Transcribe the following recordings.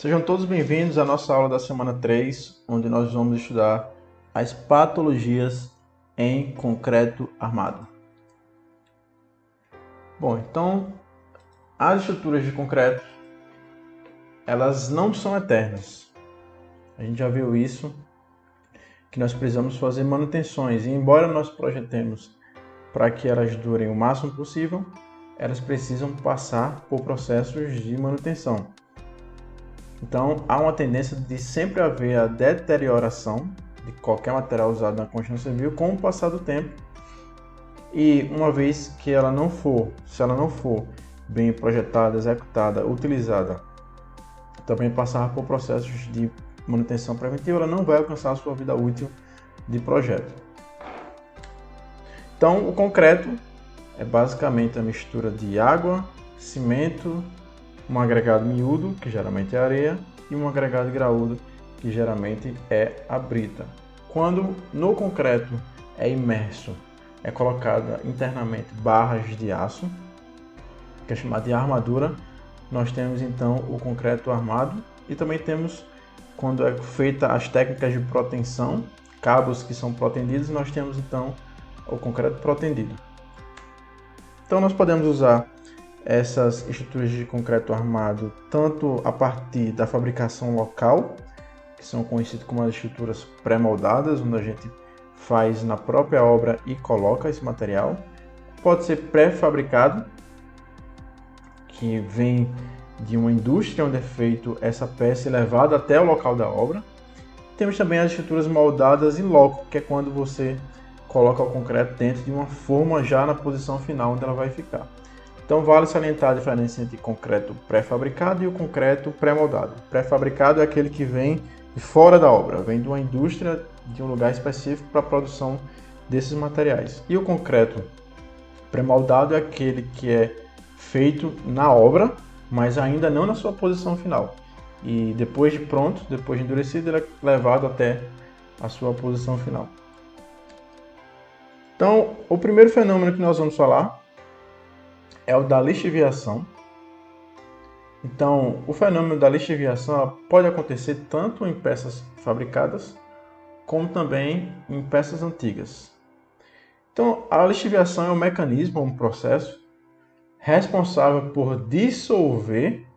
Sejam todos bem-vindos à nossa aula da semana 3, onde nós vamos estudar as patologias em concreto armado. Bom, então, as estruturas de concreto, elas não são eternas. A gente já viu isso, que nós precisamos fazer manutenções, e embora nós projetemos para que elas durem o máximo possível, elas precisam passar por processos de manutenção. Então, há uma tendência de sempre haver a deterioração de qualquer material usado na construção civil com o passar do tempo. E uma vez que ela não for, se ela não for bem projetada, executada, utilizada, também passar por processos de manutenção preventiva, ela não vai alcançar a sua vida útil de projeto. Então, o concreto é basicamente a mistura de água, cimento, um agregado miúdo, que geralmente é areia, e um agregado graúdo, que geralmente é a brita. Quando no concreto é imerso, é colocada internamente barras de aço, que é chamada de armadura, nós temos então o concreto armado e também temos, quando é feita as técnicas de proteção, cabos que são protendidos, nós temos então o concreto protendido. Então nós podemos usar essas estruturas de concreto armado tanto a partir da fabricação local, que são conhecidas como as estruturas pré-moldadas, onde a gente faz na própria obra e coloca esse material. Pode ser pré-fabricado, que vem de uma indústria onde é feita essa peça e levada até o local da obra. Temos também as estruturas moldadas in loco, que é quando você coloca o concreto dentro de uma forma já na posição final onde ela vai ficar. Então vale salientar a diferença entre concreto pré-fabricado e o concreto pré-moldado. Pré-fabricado é aquele que vem de fora da obra, vem de uma indústria, de um lugar específico para a produção desses materiais. E o concreto pré-moldado é aquele que é feito na obra, mas ainda não na sua posição final. E depois de pronto, depois de endurecido, ele é levado até a sua posição final. Então, o primeiro fenômeno que nós vamos falar é o da lixiviação. Então, o fenômeno da lixiviação pode acontecer tanto em peças fabricadas, como também em peças antigas. Então, a lixiviação é um mecanismo, um processo, responsável por dissolver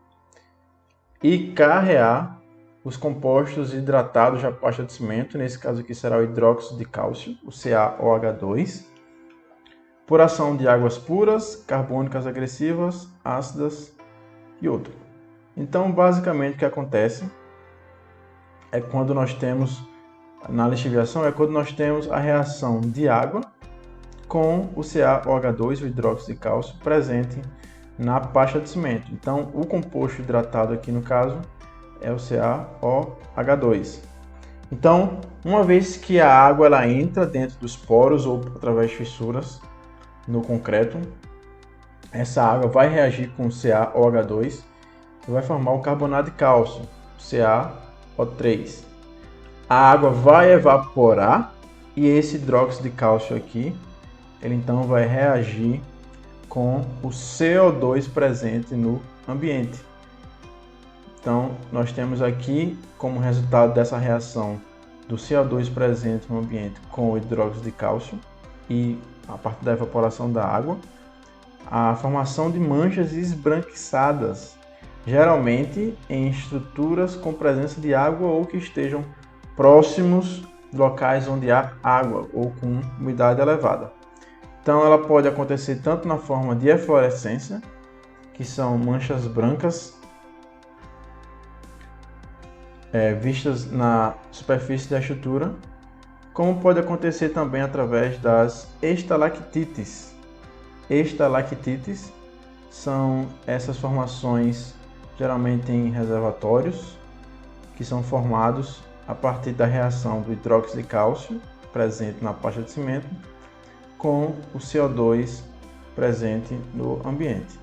e carrear os compostos hidratados da pasta de cimento, nesse caso aqui será o hidróxido de cálcio, o CaOH2, por ação de águas puras, carbônicas agressivas, ácidas e outro. Então, basicamente, o que acontece é quando nós temos, na lixiviação, é quando nós temos a reação de água com o CaOH2, o hidróxido de cálcio, presente na pasta de cimento. Então, o composto hidratado aqui, no caso, é o CaOH2. Então, uma vez que a água ela entra dentro dos poros ou através de fissuras no concreto, essa água vai reagir com o CaOH2 e vai formar o carbonato de cálcio, CaO3. A água vai evaporar e esse hidróxido de cálcio aqui, ele então vai reagir com o CO2 presente no ambiente. Então, nós temos aqui, como resultado dessa reação do CO2 presente no ambiente com o hidróxido de cálcio e a partir da evaporação da água, a formação de manchas esbranquiçadas, geralmente em estruturas com presença de água ou que estejam próximos de locais onde há água ou com umidade elevada. Então ela pode acontecer tanto na forma de eflorescência, que são manchas brancas vistas na superfície da estrutura, como pode acontecer também através das estalactites. Estalactites são essas formações geralmente em reservatórios, que são formados a partir da reação do hidróxido de cálcio presente na pasta de cimento com o CO2 presente no ambiente.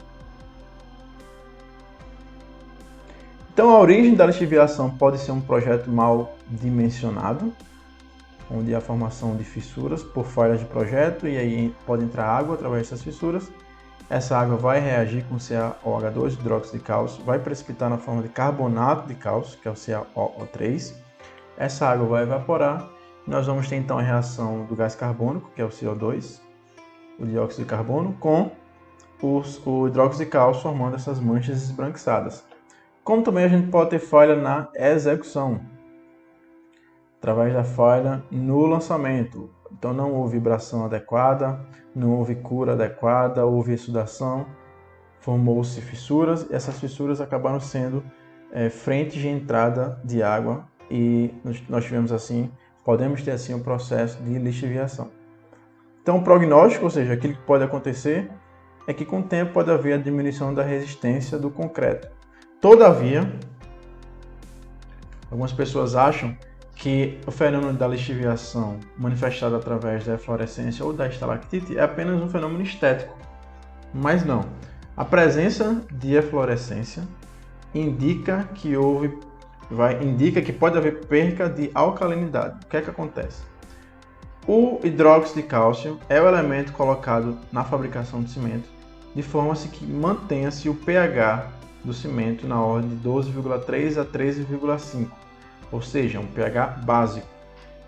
Então a origem da lixiviação pode ser um projeto mal dimensionado, onde há formação de fissuras por falhas de projeto e aí pode entrar água através dessas fissuras. essa água vai reagir com CaOH2, hidróxido de cálcio, vai precipitar na forma de carbonato de cálcio, que é o CaOO3. Essa água vai evaporar e nós vamos ter então a reação do gás carbônico, que é o CO2, o dióxido de carbono, com o hidróxido de cálcio formando essas manchas esbranquiçadas. Como também a gente pode ter falha na execução, através da falha no lançamento. Então não houve vibração adequada, não houve cura adequada, houve exudação, formou-se fissuras, e essas fissuras acabaram sendo frentes de entrada de água e nós tivemos assim, podemos ter assim um processo de lixiviação. Então o prognóstico, ou seja, aquilo que pode acontecer, é que com o tempo pode haver a diminuição da resistência do concreto. Todavia, algumas pessoas acham que o fenômeno da lixiviação manifestado através da eflorescência ou da estalactite é apenas um fenômeno estético, mas não. A presença de eflorescência indica que pode haver perca de alcalinidade. O que é que acontece? O hidróxido de cálcio é o elemento colocado na fabricação de cimento de forma que mantenha-se o pH do cimento na ordem de 12,3 a 13,5, ou seja, um pH básico.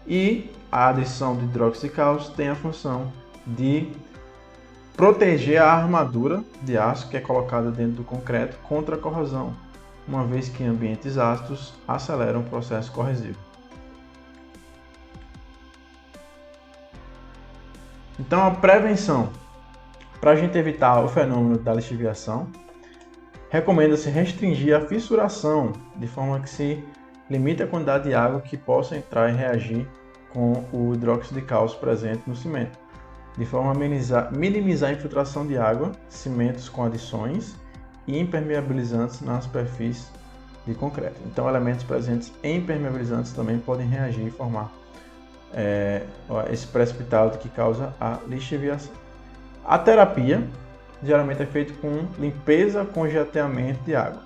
E a adição de hidróxido de cálcio tem a função de proteger a armadura de aço que é colocada dentro do concreto contra a corrosão, uma vez que ambientes ácidos aceleram o processo corrosivo. Então, a prevenção. Para a gente evitar o fenômeno da lixiviação, recomenda-se restringir a fissuração, de forma que se limite a quantidade de água que possa entrar e reagir com o hidróxido de cálcio presente no cimento, de forma a minimizar a infiltração de água, cimentos com adições e impermeabilizantes na superfície de concreto. Então, elementos presentes em impermeabilizantes também podem reagir e formar esse precipitado que causa a lixiviação. A terapia geralmente é feita com limpeza com jateamento de água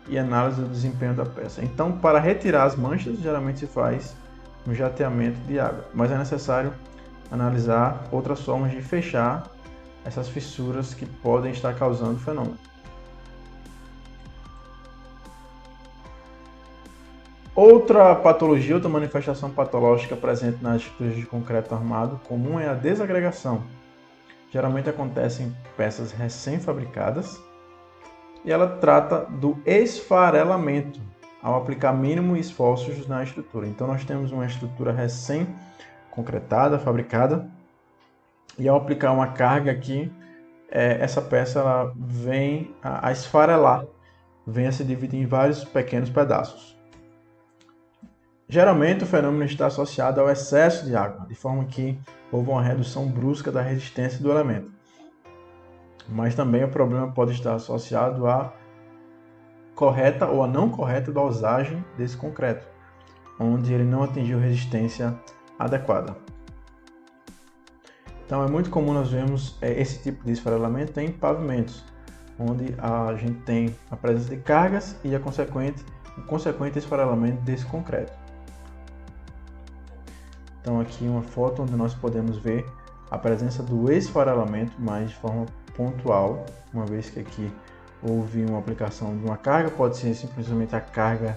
e análise do desempenho da peça. Então, para retirar as manchas, geralmente se faz um jateamento de água, mas é necessário analisar outras formas de fechar essas fissuras que podem estar causando o fenômeno. Outra patologia, outra manifestação patológica presente nas estruturas de concreto armado comum é a desagregação. Geralmente acontece em peças recém-fabricadas e ela trata do esfarelamento ao aplicar mínimos esforços na estrutura. Então nós temos uma estrutura recém-concretada, fabricada, e ao aplicar uma carga aqui, essa peça ela vem a esfarelar, vem a se dividir em vários pequenos pedaços. Geralmente o fenômeno está associado ao excesso de água, de forma que houve uma redução brusca da resistência do elemento. Mas também o problema pode estar associado à correta ou à não correta dosagem desse concreto, onde ele não atingiu resistência adequada. Então é muito comum nós vermos esse tipo de esfarelamento em pavimentos, onde a gente tem a presença de cargas e o consequente esfarelamento desse concreto. Então aqui uma foto onde nós podemos ver a presença do esfarelamento, mas de forma pontual, uma vez que aqui houve uma aplicação de uma carga, pode ser simplesmente a carga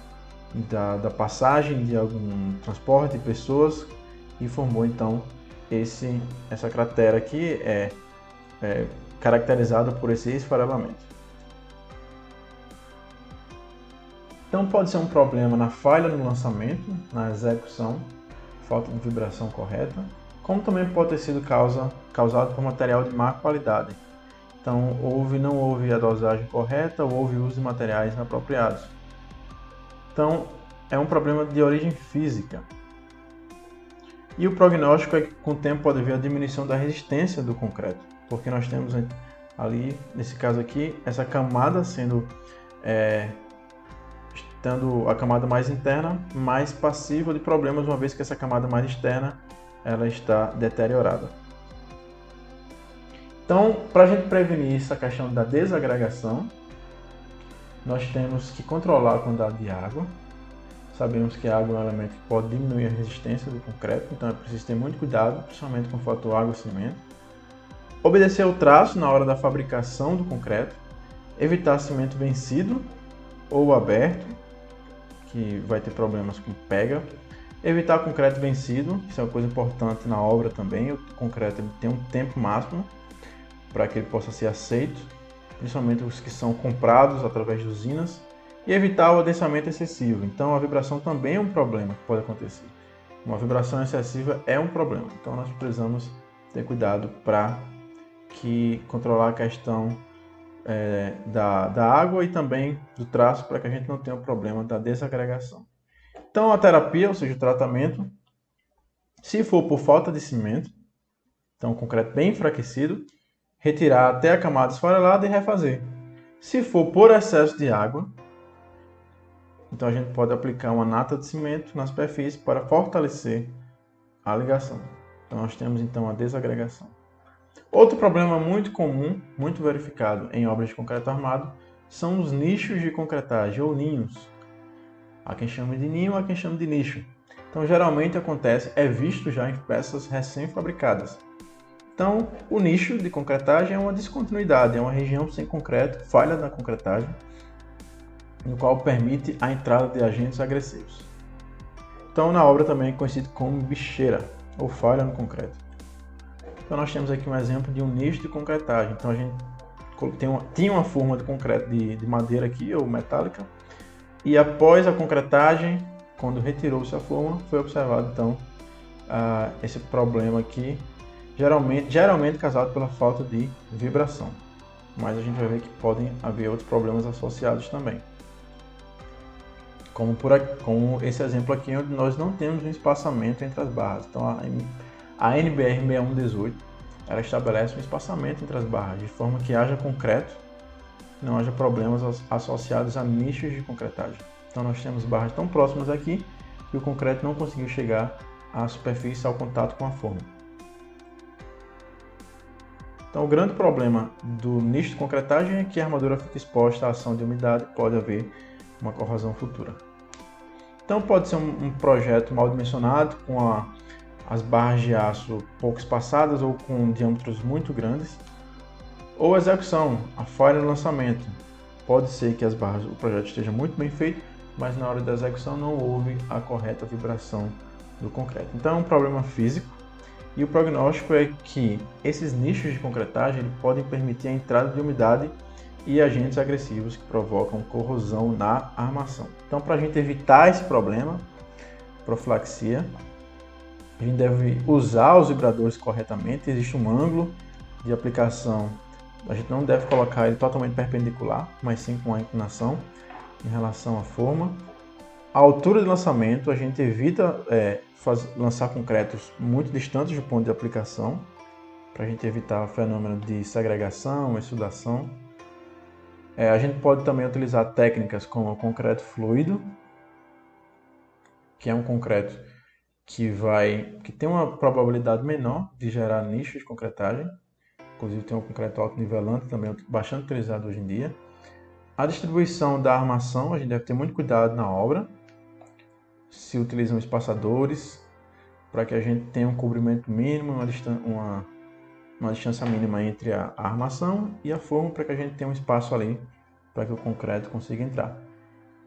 da passagem de algum transporte de pessoas e formou então essa cratera que é caracterizada por esse esfarelamento. Então pode ser um problema na falha no lançamento, na execução, falta de vibração correta, como também pode ter sido causado por material de má qualidade. Então não houve a dosagem correta ou houve uso de materiais inapropriados. Então é um problema de origem física. E o prognóstico é que com o tempo pode haver a diminuição da resistência do concreto, porque nós temos ali, nesse caso aqui, essa camada estando a camada mais interna, mais passível de problemas, uma vez que essa camada mais externa ela está deteriorada. Então, para a gente prevenir essa questão da desagregação, nós temos que controlar a quantidade de água. Sabemos que a água é um elemento que pode diminuir a resistência do concreto, então é preciso ter muito cuidado, principalmente com o fator água e cimento. Obedecer ao traço na hora da fabricação do concreto, evitar cimento vencido ou aberto, que vai ter problemas com pega, evitar concreto vencido, isso é uma coisa importante na obra também, o concreto ele tem um tempo máximo para que ele possa ser aceito, principalmente os que são comprados através de usinas, e evitar o adensamento excessivo. Então a vibração também é um problema que pode acontecer. Uma vibração excessiva é um problema, então nós precisamos ter cuidado para controlar a questão da água e também do traço para que a gente não tenha o problema da desagregação. Então a terapia, ou seja, o tratamento, se for por falta de cimento, então o concreto bem enfraquecido, retirar até a camada esfarelada e refazer. Se for por excesso de água, então a gente pode aplicar uma nata de cimento na superfície para fortalecer a ligação. Então nós temos então a desagregação. Outro problema muito comum, muito verificado em obras de concreto armado, são os nichos de concretagem ou ninhos. Há quem chame de ninho, há quem chame de nicho. Então geralmente acontece, é visto já em peças recém-fabricadas. Então o nicho de concretagem é uma descontinuidade, é uma região sem concreto, falha na concretagem, no qual permite a entrada de agentes agressivos. Então na obra também é conhecido como bicheira ou falha no concreto. Então nós temos aqui um exemplo de um nicho de concretagem. Então a gente tinha uma forma de concreto de madeira aqui, ou metálica, e após a concretagem, quando retirou-se a forma, foi observado então esse problema aqui, geralmente causado pela falta de vibração. Mas a gente vai ver que podem haver outros problemas associados também. Como esse exemplo aqui, onde nós não temos um espaçamento entre as barras. Então a NBR 6118 ela estabelece um espaçamento entre as barras, de forma que haja concreto, não haja problemas associados a nichos de concretagem. Então nós temos barras tão próximas aqui que o concreto não conseguiu chegar à superfície, ao contato com a forma. Então o grande problema do nicho de concretagem é que a armadura fica exposta à ação de umidade e pode haver uma corrosão futura. Então pode ser um projeto mal dimensionado, com as barras de aço pouco espaçadas ou com diâmetros muito grandes, ou execução, a falha no lançamento. Pode ser que o projeto esteja muito bem feito, mas na hora da execução não houve a correta vibração do concreto. Então é um problema físico, e o prognóstico é que esses nichos de concretagem podem permitir a entrada de umidade e agentes agressivos que provocam corrosão na armação. Então, para a gente evitar esse problema, profilaxia, a gente deve usar os vibradores corretamente. Existe um ângulo de aplicação, a gente não deve colocar ele totalmente perpendicular, mas sim com a inclinação em relação à forma. A altura de lançamento, a gente evita lançar concretos muito distantes do ponto de aplicação, para a gente evitar o fenômeno de segregação, exsudação. A gente pode também utilizar técnicas como o concreto fluido, que é um concreto que tem uma probabilidade menor de gerar nichos de concretagem. Inclusive tem um concreto autonivelante também bastante utilizado hoje em dia. A distribuição da armação, a gente deve ter muito cuidado na obra. Se utilizam espaçadores para que a gente tenha um cobrimento mínimo, uma distância mínima entre a armação e a forma, para que a gente tenha um espaço ali para que o concreto consiga entrar.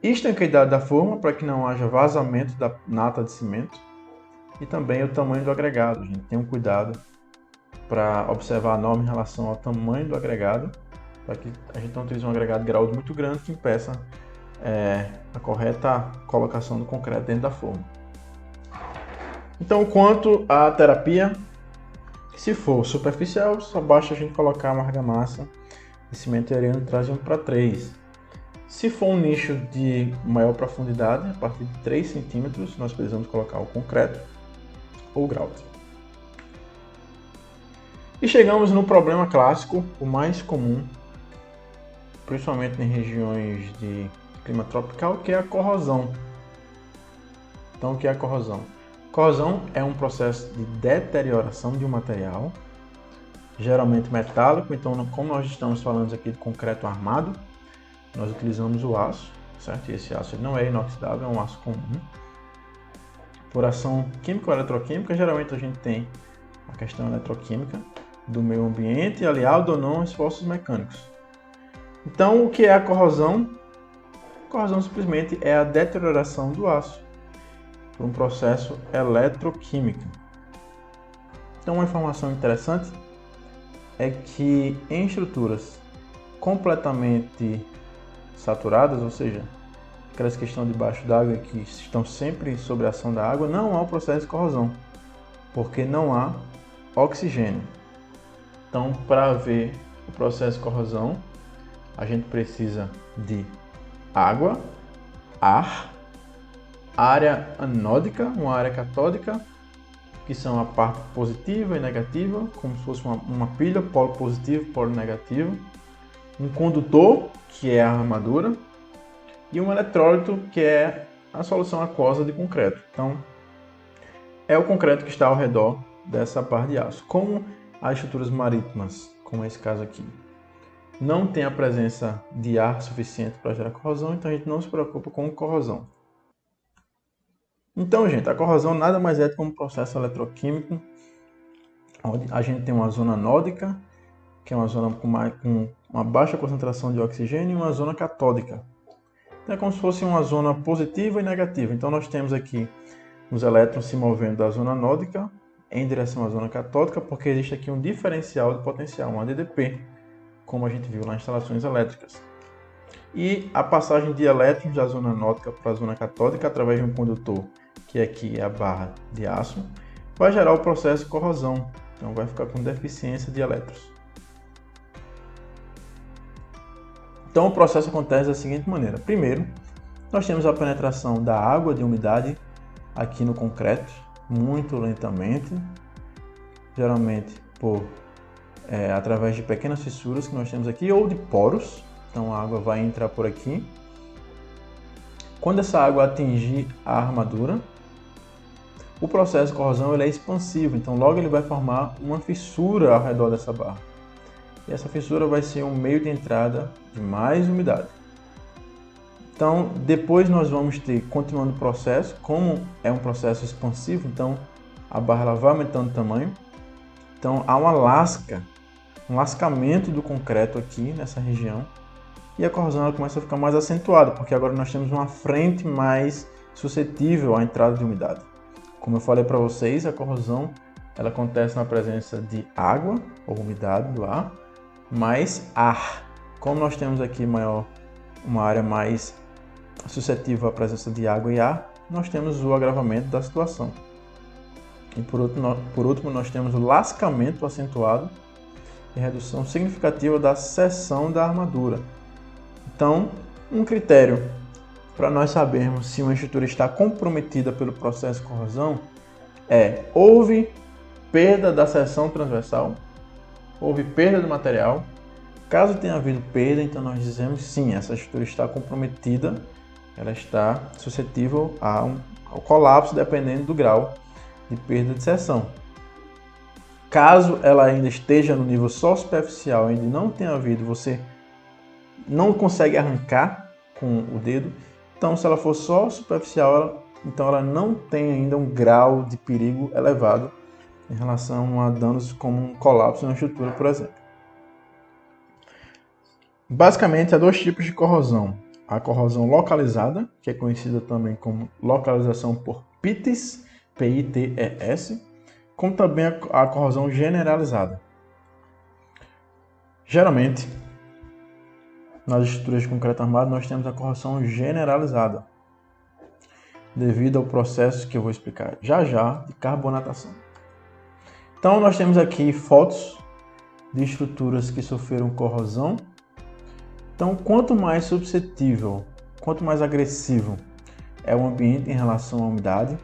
Estanqueidade da forma, para que não haja vazamento da nata de cimento, e também o tamanho do agregado. A gente tem um cuidado para observar a norma em relação ao tamanho do agregado, para que a gente não utilize um agregado de graúdo muito grande que impeça a correta colocação do concreto dentro da forma. Então, quanto à terapia, se for superficial, só basta a gente colocar uma argamassa de cimento areano de traje 1:3. Se for um nicho de maior profundidade, a partir de 3 centímetros, nós precisamos colocar o concreto ou grout. E chegamos no problema clássico, o mais comum, principalmente em regiões de clima tropical, que é a corrosão. Então, o que é a corrosão? Corrosão é um processo de deterioração de um material, geralmente metálico. Então, como nós estamos falando aqui de concreto armado, nós utilizamos o aço, certo? E esse aço não é inoxidável, é um aço comum. Por ação química ou eletroquímica, geralmente a gente tem a questão eletroquímica, do meio ambiente, aliado ou não a esforços mecânicos. Então, o que é a corrosão? A corrosão simplesmente é a deterioração do aço por um processo eletroquímico. Então, uma informação interessante é que em estruturas completamente saturadas, ou seja, aquelas que estão debaixo d'água e que estão sempre sob a ação da água, não há o processo de corrosão, porque não há oxigênio. Então, para haver o processo de corrosão, a gente precisa de água, ar, área anódica, uma área catódica, que são a parte positiva e negativa, como se fosse uma pilha, polo positivo, polo negativo, um condutor, que é a armadura, e um eletrólito, que é a solução aquosa de concreto. Então, é o concreto que está ao redor dessa barra de aço. Como as estruturas marítimas, como esse caso aqui, não tem a presença de ar suficiente para gerar corrosão, então a gente não se preocupa com corrosão. Então, gente, a corrosão nada mais é do que um processo eletroquímico, onde a gente tem uma zona anódica, que é uma zona com uma baixa concentração de oxigênio, e uma zona catódica. Então, é como se fosse uma zona positiva e negativa. Então, nós temos aqui os elétrons se movendo da zona anódica em direção à zona catódica, porque existe aqui um diferencial de potencial, um ADDP, como a gente viu nas instalações elétricas. E a passagem de elétrons da zona anódica para a zona catódica através de um condutor, que aqui é a barra de aço, vai gerar o processo de corrosão. Então vai ficar com deficiência de elétrons. Então o processo acontece da seguinte maneira. Primeiro, nós temos a penetração da água de umidade aqui no concreto, muito lentamente, geralmente através de pequenas fissuras que nós temos aqui, ou de poros. Então a água vai entrar por aqui. Quando essa água atingir a armadura, o processo de corrosão ele é expansivo, então logo ele vai formar uma fissura ao redor dessa barra. E essa fissura vai ser um meio de entrada de mais umidade. Então depois nós vamos ter, continuando o processo, como é um processo expansivo, então a barra ela vai aumentando de tamanho. Então há um lascamento do concreto aqui nessa região. E a corrosão ela começa a ficar mais acentuada, porque agora nós temos uma frente mais suscetível à entrada de umidade. Como eu falei para vocês, a corrosão ela acontece na presença de água, ou umidade do ar, mais ar. Como nós temos aqui uma área mais suscetível à presença de água e ar, nós temos o agravamento da situação. E por último, nós temos o lascamento acentuado e redução significativa da seção da armadura. Então, um critério para nós sabermos se uma estrutura está comprometida pelo processo de corrosão é: houve perda da seção transversal, houve perda do material. Caso tenha havido perda, então nós dizemos sim, essa estrutura está comprometida, ela está suscetível ao colapso dependendo do grau de perda de seção. Caso ela ainda esteja no nível só superficial, ainda não tenha havido, você não consegue arrancar com o dedo, então se ela for só superficial, então ela não tem ainda um grau de perigo elevado em relação a danos como um colapso na estrutura, por exemplo. Basicamente, há dois tipos de corrosão. A corrosão localizada, que é conhecida também como localização por PITES, P-I-T-E-S, como também a corrosão generalizada. Geralmente, nas estruturas de concreto armado, nós temos a corrosão generalizada, devido ao processo que eu vou explicar já de carbonatação. Então, nós temos aqui fotos de estruturas que sofreram corrosão. Então, quanto mais suscetível, quanto mais agressivo é o ambiente em relação à umidade,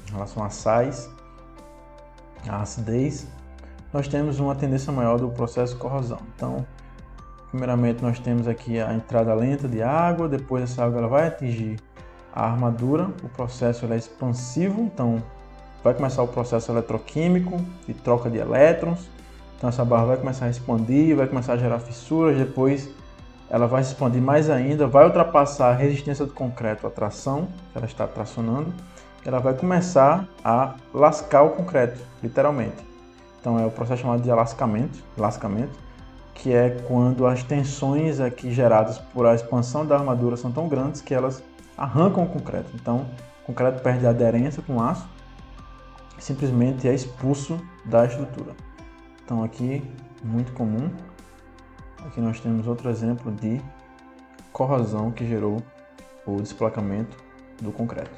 em relação a sais, a acidez, nós temos uma tendência maior do processo de corrosão. Então, primeiramente nós temos aqui a entrada lenta de água, depois essa água ela vai atingir a armadura, o processo é expansivo, então vai começar o processo eletroquímico de troca de elétrons, então essa barra vai começar a expandir, vai começar a gerar fissuras, depois ela vai se expandir mais ainda, vai ultrapassar a resistência do concreto à tração, que ela está tracionando, ela vai começar a lascar o concreto, literalmente. Então é o processo chamado de lascamento, que é quando as tensões aqui geradas por a expansão da armadura são tão grandes que elas arrancam o concreto. Então o concreto perde a aderência com o aço e simplesmente é expulso da estrutura. Então aqui, muito comum. Aqui nós temos outro exemplo de corrosão que gerou o desplacamento do concreto.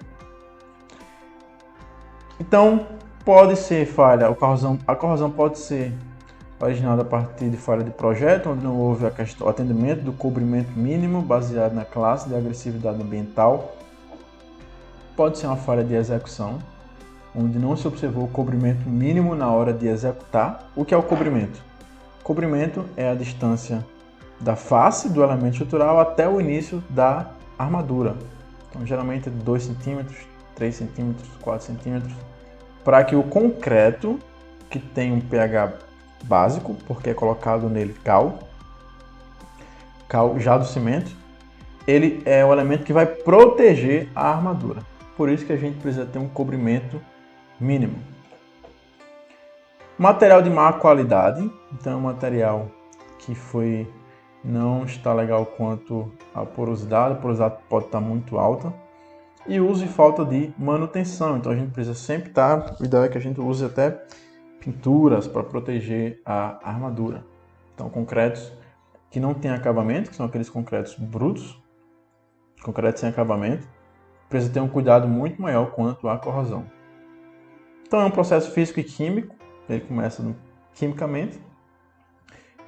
Então, pode ser falha, a corrosão pode ser originada a partir de falha de projeto, onde não houve o atendimento do cobrimento mínimo baseado na classe de agressividade ambiental. Pode ser uma falha de execução, onde não se observou o cobrimento mínimo na hora de executar. O que é o cobrimento? O cobrimento é a distância da face do elemento estrutural até o início da armadura. Então, geralmente é de 2 cm, 3 cm, 4 cm, para que o concreto, que tem um pH básico, porque é colocado nele cal já do cimento, ele é o elemento que vai proteger a armadura. Por isso que a gente precisa ter um cobrimento mínimo. Material de má qualidade, então é um material que não está legal quanto à porosidade, a porosidade pode estar muito alta. E uso e falta de manutenção, então a gente precisa sempre estar, o ideal é que a gente use até pinturas para proteger a armadura. Então concretos que não têm acabamento, que são aqueles concretos brutos, concretos sem acabamento, precisa ter um cuidado muito maior quanto à corrosão. Então é um processo físico e químico, ele começa quimicamente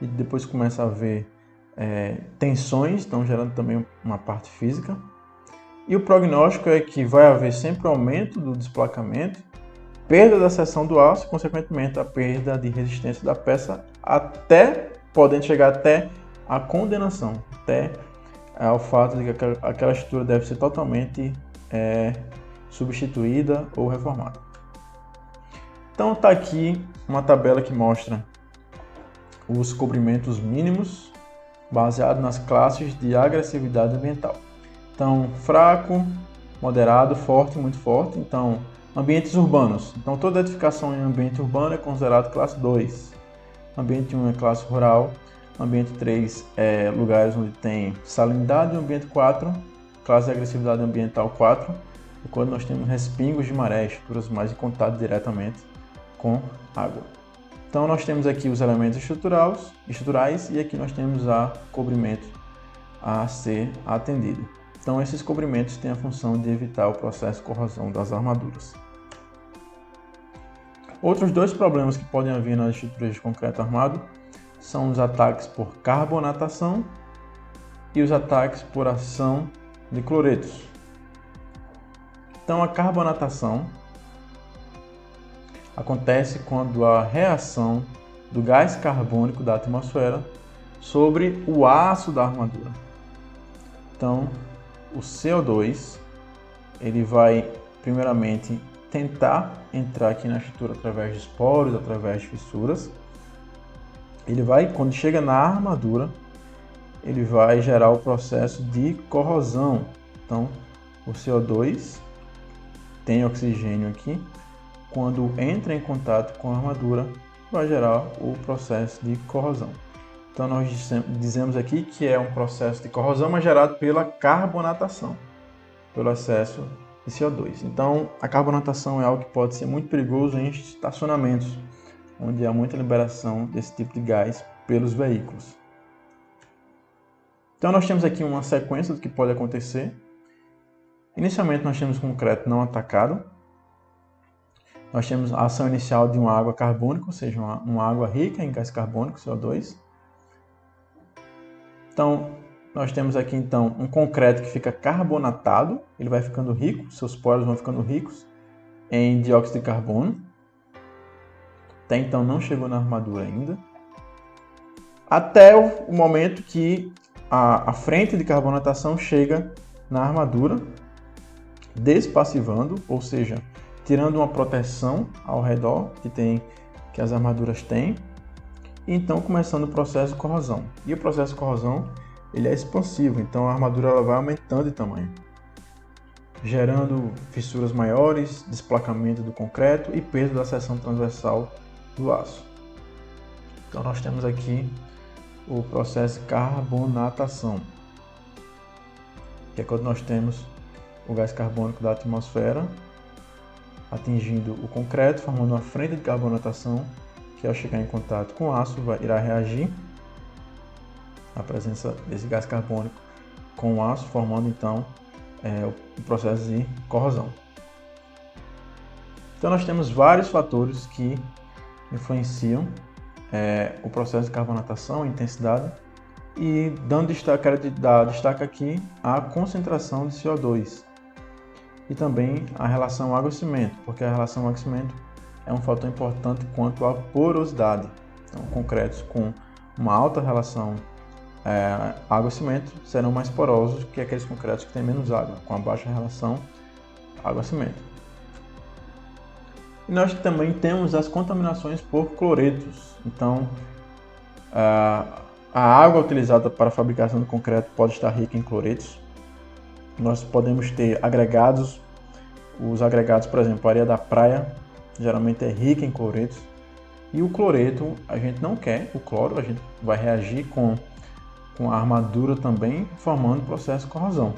e depois começa a haver tensões, então gerando também uma parte física. E o prognóstico é que vai haver sempre aumento do desplacamento, perda da seção do aço e, consequentemente, a perda de resistência da peça, podendo chegar até a condenação, até ao fato de que aquela estrutura deve ser totalmente substituída ou reformada. Então está aqui uma tabela que mostra os cobrimentos mínimos baseado nas classes de agressividade ambiental. Então, fraco, moderado, forte, muito forte. Então, ambientes urbanos. Então, toda edificação em ambiente urbano é considerado classe 2. Ambiente 1 é classe rural. Ambiente 3 é lugares onde tem salinidade. Ambiente 4, classe de agressividade ambiental 4. E quando nós temos respingos de maré, estruturas mais em contato diretamente com água. Então, nós temos aqui os elementos estruturais e aqui nós temos o cobrimento a ser atendido. Então, esses cobrimentos têm a função de evitar o processo de corrosão das armaduras. Outros dois problemas que podem haver nas estruturas de concreto armado são os ataques por carbonatação e os ataques por ação de cloretos. Então, a carbonatação acontece quando a reação do gás carbônico da atmosfera sobre o aço da armadura. Então, o CO2 ele vai primeiramente tentar entrar aqui na estrutura através de esporos, através de fissuras. Ele vai, quando chega na armadura, ele vai gerar o processo de corrosão. Então, o CO2 tem oxigênio aqui. Quando entra em contato com a armadura, vai gerar o processo de corrosão. Então, nós dizemos aqui que é um processo de corrosão, mas gerado pela carbonatação, pelo excesso de CO2. Então, a carbonatação é algo que pode ser muito perigoso em estacionamentos, onde há muita liberação desse tipo de gás pelos veículos. Então, nós temos aqui uma sequência do que pode acontecer. Inicialmente, nós temos concreto não atacado. Nós temos a ação inicial de uma água carbônica, ou seja, uma água rica em gás carbônico, CO2. Então, nós temos aqui então um concreto que fica carbonatado, ele vai ficando rico, seus poros vão ficando ricos em dióxido de carbono. Até então não chegou na armadura ainda. Até o momento que a frente de carbonatação chega na armadura, despassivando, ou seja, tirando uma proteção ao redor que as armaduras têm. E então começando o processo de corrosão. E o processo de corrosão ele é expansivo, então a armadura ela vai aumentando de tamanho, gerando fissuras maiores, desplacamento do concreto e perda da seção transversal do aço. Então nós temos aqui o processo de carbonatação, que é quando nós temos o gás carbônico da atmosfera atingindo o concreto, formando uma frente de carbonatação, que ao chegar em contato com o aço irá reagir a presença desse gás carbônico com o aço, formando então o processo de corrosão. Então nós temos vários fatores que influenciam o processo de carbonatação, a intensidade, e quero dar destaque aqui à concentração de CO2 e também a relação água-cimento, porque a relação água-cimento é um fator importante quanto à porosidade. Então, concretos com uma alta relação água-cimento serão mais porosos que aqueles concretos que têm menos água, com a baixa relação água-cimento. E nós também temos as contaminações por cloretos. Então, a água utilizada para a fabricação do concreto pode estar rica em cloretos. Nós podemos ter agregados, os agregados, por exemplo, a areia da praia, geralmente é rica em cloretos. E o cloreto, a gente não quer, o cloro, a gente vai reagir com a armadura também, formando o processo de corrosão.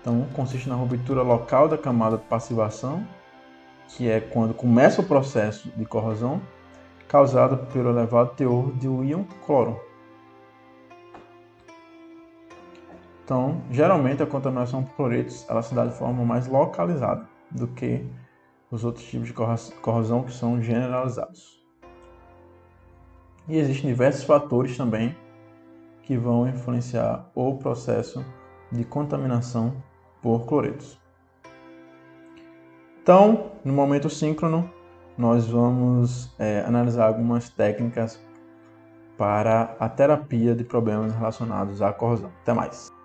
Então, consiste na ruptura local da camada de passivação, que é quando começa o processo de corrosão, causada pelo elevado teor do íon cloro. Então, geralmente a contaminação por cloretos ela se dá de forma mais localizada do que os outros tipos de corrosão que são generalizados. E existem diversos fatores também que vão influenciar o processo de contaminação por cloretos. Então, no momento síncrono, nós vamos analisar algumas técnicas para a terapia de problemas relacionados à corrosão. Até mais!